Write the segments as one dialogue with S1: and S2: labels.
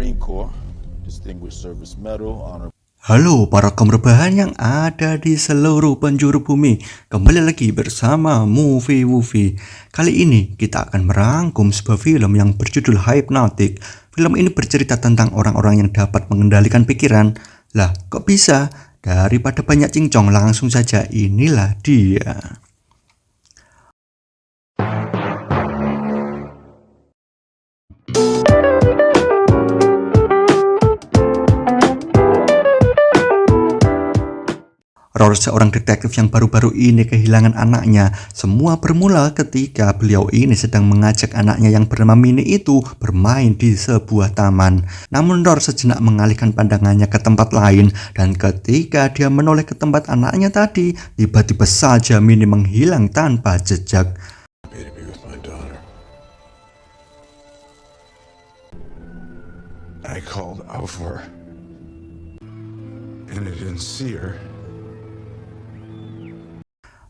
S1: Marine Corps, Distinguished Service Medal, Honor.
S2: Halo para kaum rebahan yang ada di seluruh penjuru bumi. Kembali lagi bersama Movie Movie. Kali ini kita akan merangkum sebuah film yang berjudul Hypnotic. Film ini bercerita tentang orang-orang yang dapat mengendalikan pikiran. Lah kok bisa? Daripada banyak cincong, langsung saja inilah dia. Roar seorang detektif yang baru-baru ini kehilangan anaknya. Semua bermula ketika beliau ini sedang mengajak anaknya yang bernama Minnie itu bermain di sebuah taman. Namun Roar sejenak mengalihkan pandangannya ke tempat lain, dan ketika dia menoleh ke tempat anaknya tadi, tiba-tiba saja Minnie menghilang tanpa jejak.
S3: I called out for her, and I didn't see her.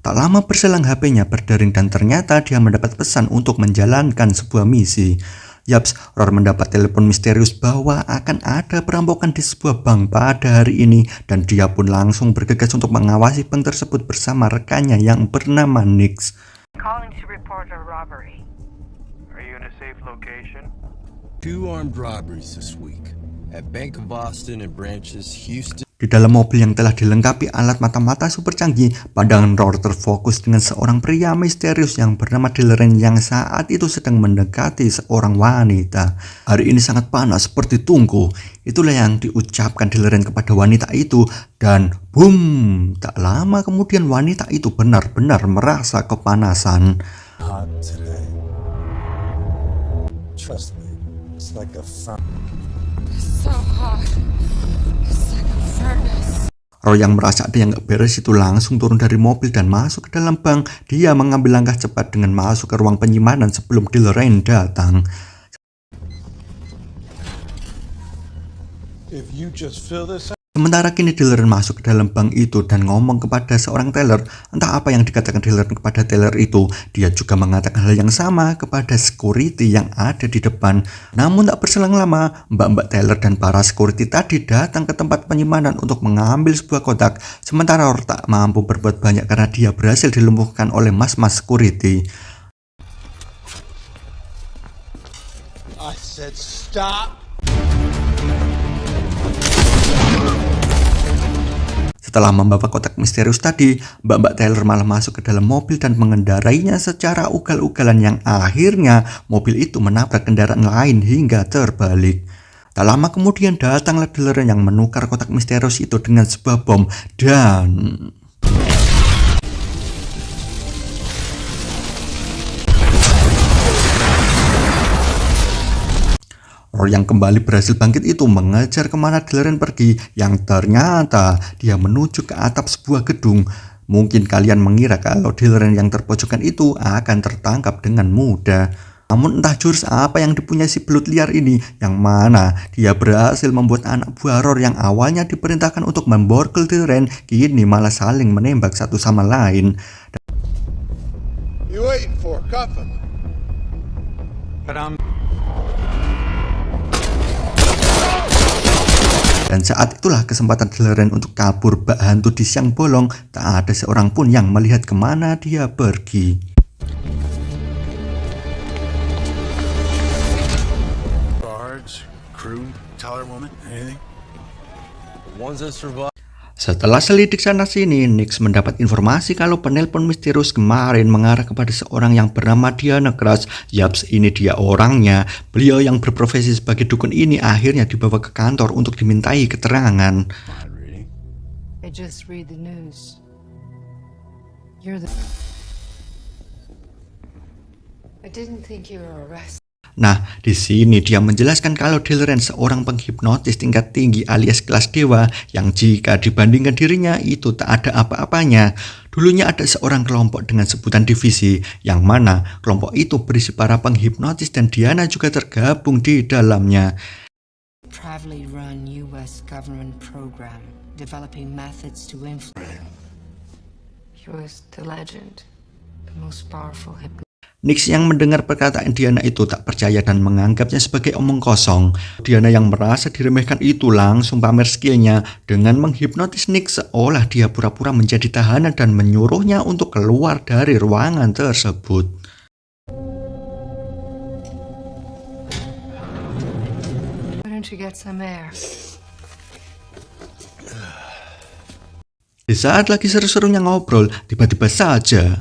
S2: Tak lama berselang HP-nya berdering dan ternyata dia mendapat pesan untuk menjalankan sebuah misi. Yaps, Roar mendapat telepon misterius bahwa akan ada perampokan di sebuah bank pada hari ini, dan dia pun langsung bergegas untuk mengawasi bank tersebut bersama rekannya yang bernama Nix.
S4: Calling to report a robbery. Are you in a safe location?
S5: 2 armed robberies this week at Bank of Boston and branches Houston.
S2: Di dalam mobil yang telah dilengkapi alat mata-mata super canggih, pandangan Roar terfokus dengan seorang pria misterius yang bernama Dilleren yang saat itu sedang mendekati seorang wanita. Hari ini sangat panas seperti tungku. Itulah yang diucapkan Dilleren kepada wanita itu, dan boom, tak lama kemudian wanita itu benar-benar merasa kepanasan.
S3: Hot today. Trust me, it's like a
S6: So hot. It's like a furnace.
S2: Roar yang merasa ada yang gak beres itu langsung turun dari mobil dan masuk ke dalam bank. Dia mengambil langkah cepat dengan masuk ke ruang penyimpanan sebelum Dilleren datang.
S3: If you just fill this out.
S2: Sementara kini Dilleren masuk ke dalam bank itu dan ngomong kepada seorang teller. Entah apa yang dikatakan Dilleren kepada teller itu, dia juga mengatakan hal yang sama kepada security yang ada di depan. Namun tak berselang lama, mbak-mbak teller dan para security tadi datang ke tempat penyimpanan untuk mengambil sebuah kotak. Sementara Roar tak mampu berbuat banyak karena dia berhasil dilumpuhkan oleh mas-mas security.
S3: I said stop.
S2: Setelah membawa kotak misterius tadi, mbak-mbak Taylor malah masuk ke dalam mobil dan mengendarainya secara ugal-ugalan yang akhirnya mobil itu menabrak kendaraan lain hingga terbalik. Tak lama kemudian datanglah Dilleren yang menukar kotak misterius itu dengan sebuah bom dan... Roar yang kembali berhasil bangkit itu mengejar kemana Dilleren pergi, yang ternyata dia menuju ke atap sebuah gedung. Mungkin kalian mengira kalau Dilleren yang terpojokan itu akan tertangkap dengan mudah. Namun entah jurus apa yang dipunyai si belut liar ini, yang mana dia berhasil membuat anak buah Roar yang awalnya diperintahkan untuk memborgol Dilleren, kini malah saling menembak satu sama lain.
S3: You waiting for cuff him.
S4: But
S2: Dan saat itulah kesempatan Dilleren untuk kabur bak hantu di siang bolong. Tak ada seorang pun yang melihat kemana dia pergi.
S3: Guards, crew, teller woman, anything?
S5: Ones that survive.
S2: Setelah selidik sana-sini, Nix mendapat informasi kalau penelpon misterius kemarin mengarah kepada seorang yang bernama Diana Crush. Yaps, ini dia orangnya. Beliau yang berprofesi sebagai dukun ini akhirnya dibawa ke kantor untuk dimintai keterangan.
S6: I just read the news. I didn't think you were arrested.
S2: Nah, di sini dia menjelaskan kalau Dilleren seorang penghipnotis tingkat tinggi alias kelas dewa yang jika dibandingkan dirinya itu tak ada apa-apanya. Dulunya ada seorang kelompok dengan sebutan divisi, yang mana kelompok itu berisi para penghipnotis dan Diana juga tergabung di dalamnya.
S6: Privately run US government program developing methods to influence. He was the legend, the most powerful hypnotist.
S2: Nix yang mendengar perkataan Diana itu tak percaya dan menganggapnya sebagai omong kosong. Diana yang merasa diremehkan itu langsung pamer skillnya dengan menghipnotis Nix seolah dia pura-pura menjadi tahanan dan menyuruhnya untuk keluar dari ruangan tersebut.
S6: Why don't you get some air?
S2: Di saat lagi seru-serunya ngobrol, tiba-tiba saja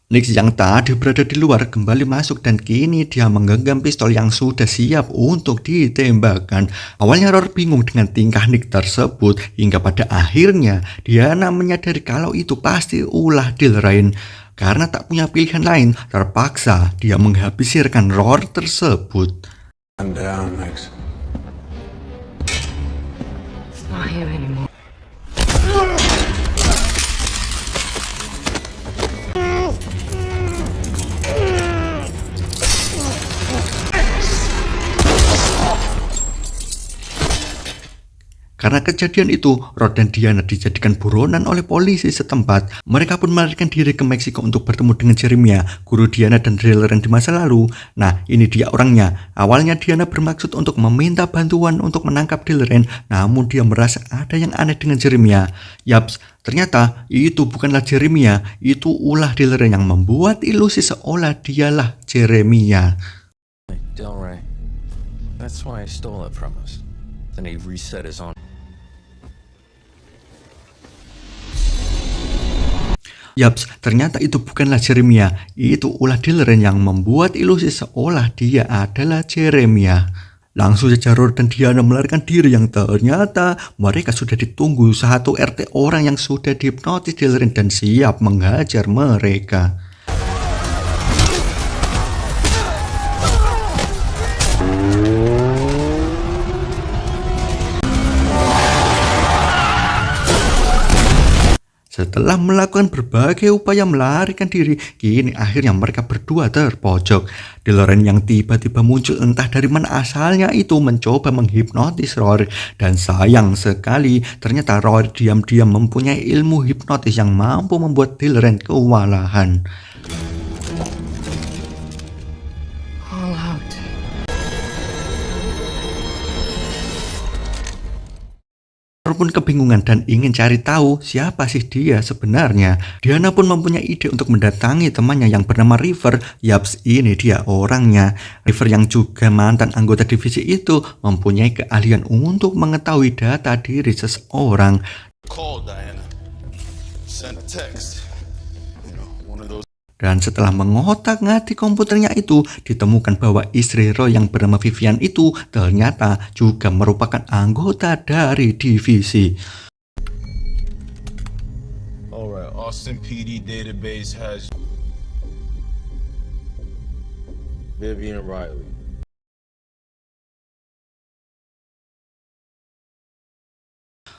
S2: Nix yang tadi berada di luar kembali masuk dan kini dia menggenggam pistol yang sudah siap untuk ditembakkan. Awalnya Roar bingung dengan tingkah Nix tersebut hingga pada akhirnya Diana menyadari kalau itu pasti ulah Dillrain. Karena tak punya pilihan lain, terpaksa dia menghabiskan Roar tersebut.
S3: I'm down, Nix.
S6: It's not him anymore.
S2: Karena kejadian itu, Roar dan Diana dijadikan buronan oleh polisi setempat. Mereka pun melarikan diri ke Meksiko untuk bertemu dengan Jeremiah, guru Diana dan Dillrain di masa lalu. Nah, ini dia orangnya. Awalnya Diana bermaksud untuk meminta bantuan untuk menangkap Dillrain, namun dia merasa ada yang aneh dengan Jeremiah. Yaps, ternyata itu bukanlah Jeremiah, itu ulah Dillrain yang membuat ilusi seolah dialah Jeremiah.
S5: Delray. That's why I stole it from us. Then he reset his own.
S2: Yaps, ternyata itu bukanlah Jeremiah, itu ulah Dillrain yang membuat ilusi seolah dia adalah Jeremiah. Langsung saja Roar dan Diana melarikan diri yang ternyata mereka sudah ditunggu satu RT orang yang sudah dihipnotis Dillrain dan siap menghajar mereka. Setelah melakukan berbagai upaya melarikan diri, kini akhirnya mereka berdua terpojok. Dillrain yang tiba-tiba muncul entah dari mana asalnya itu mencoba menghipnotis Roar. Dan sayang sekali, ternyata Roar diam-diam mempunyai ilmu hipnotis yang mampu membuat Dillrain kewalahan.
S6: All out.
S2: Roar pun kebingungan dan ingin cari tahu siapa sih dia sebenarnya. Diana pun mempunyai ide untuk mendatangi temannya yang bernama River. Yaps, ini dia orangnya. River yang juga mantan anggota divisi itu mempunyai keahlian untuk mengetahui data diri seseorang.
S1: Call Diana. Send a text. One of those.
S2: Dan setelah mengotak-ngatik komputernya itu, ditemukan bahwa istri Roy yang bernama Vivian itu ternyata juga merupakan anggota dari divisi.
S1: Alright, Austin PD database has Vivian Riley.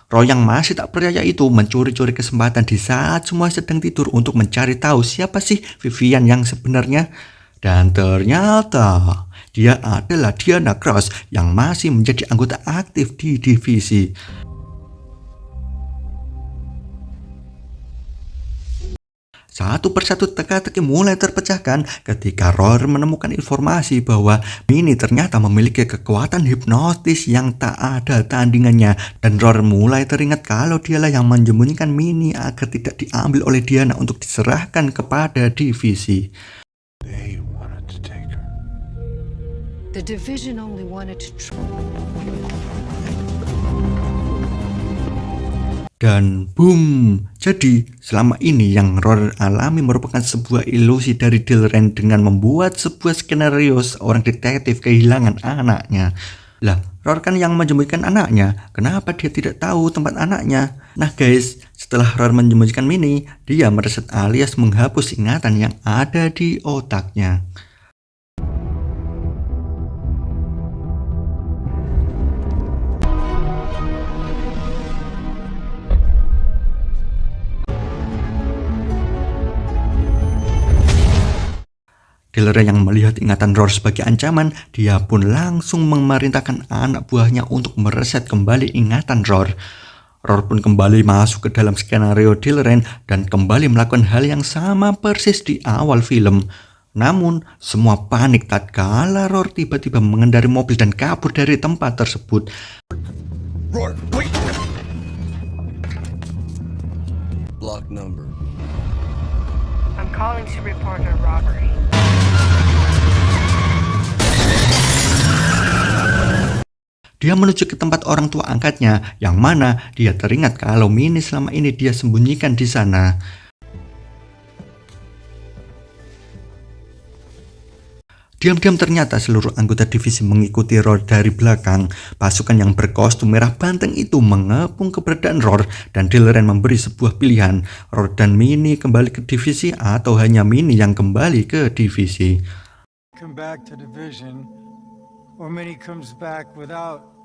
S2: Roy yang masih tak percaya itu mencuri-curi kesempatan di saat semua sedang tidur untuk mencari tahu siapa sih Vivian yang sebenarnya. Dan ternyata dia adalah Diana Cross yang masih menjadi anggota aktif di divisi. Satu persatu teka-teki mulai terpecahkan ketika Roar menemukan informasi bahwa Minnie ternyata memiliki kekuatan hipnotis yang tak ada tandingannya. Dan Roar mulai teringat kalau dialah yang menyembunyikan Minnie agar tidak diambil oleh Diana untuk diserahkan kepada divisi.
S3: They wanted to take her.
S6: The division only wanted to
S2: Dan boom, jadi selama ini yang Roar alami merupakan sebuah ilusi dari Dillrain dengan membuat sebuah skenario seorang detektif kehilangan anaknya. Lah, Roar kan yang menyembunyikan anaknya, kenapa dia tidak tahu tempat anaknya? Nah guys, setelah Roar menyembunyikan Minnie, dia mereset alias menghapus ingatan yang ada di otaknya. Dillrain yang melihat ingatan Roar sebagai ancaman, dia pun langsung memerintahkan anak buahnya untuk mereset kembali ingatan Roar. Roar pun kembali masuk ke dalam skenario Dilleren dan kembali melakukan hal yang sama persis di awal film. Namun, semua panik tatkala Roar tiba-tiba mengendarai mobil dan kabur dari tempat tersebut.
S3: Roar, wait!
S5: Block number.
S4: I'm calling to report a robbery.
S2: Dia menuju ke tempat orang tua angkatnya, yang mana dia teringat kalau Minnie selama ini dia sembunyikan di sana. Diam-diam ternyata seluruh anggota divisi mengikuti Roar dari belakang. Pasukan yang berkostum merah banteng itu mengepung keberadaan Roar dan Dilleren memberi sebuah pilihan. Roar dan Minnie kembali ke divisi atau hanya Minnie yang kembali ke divisi.
S7: Come back to division, or Minnie comes back without.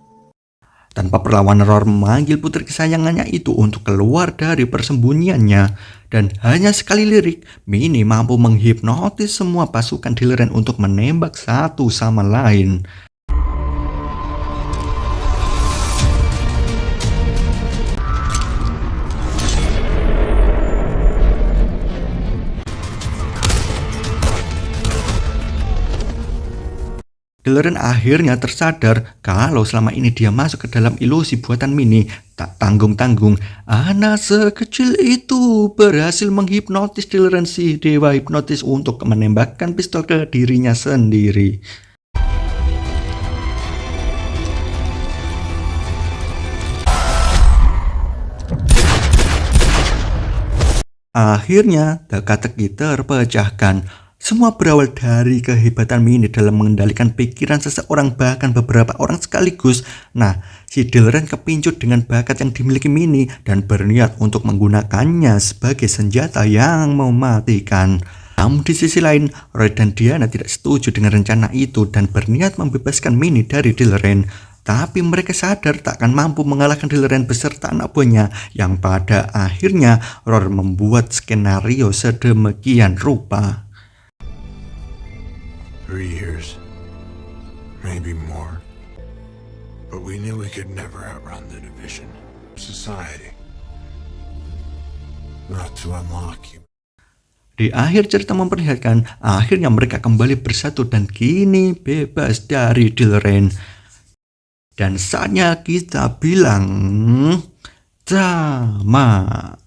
S2: Tanpa perlawanan, Roar memanggil putri kesayangannya itu untuk keluar dari persembunyiannya. Dan hanya sekali lirik, Minnie mampu menghipnotis semua pasukan Dilleren untuk menembak satu sama lain. Dilleren akhirnya tersadar kalau selama ini dia masuk ke dalam ilusi buatan Minnie. Tak tanggung-tanggung, anak sekecil itu berhasil menghipnotis Dilleren si dewa hipnotis untuk menembakkan pistol ke dirinya sendiri. Akhirnya teka-teki terpecahkan. Semua berawal dari kehebatan Minnie dalam mengendalikan pikiran seseorang, bahkan beberapa orang sekaligus. Nah, si Dilleren kepincut dengan bakat yang dimiliki Minnie dan berniat untuk menggunakannya sebagai senjata yang mematikan. Namun di sisi lain, Roy dan Diana tidak setuju dengan rencana itu dan berniat membebaskan Minnie dari Dilleren. Tapi mereka sadar tak akan mampu mengalahkan Dilleren beserta anak buahnya, yang pada akhirnya Roar membuat skenario sedemikian rupa.
S3: 3 years, maybe more. But we knew we could never outrun the division. Society. Not to unlock you.
S2: Di akhir cerita memperlihatkan akhirnya mereka kembali bersatu dan kini bebas dari Dilleren. Dan saatnya kita bilang tamat.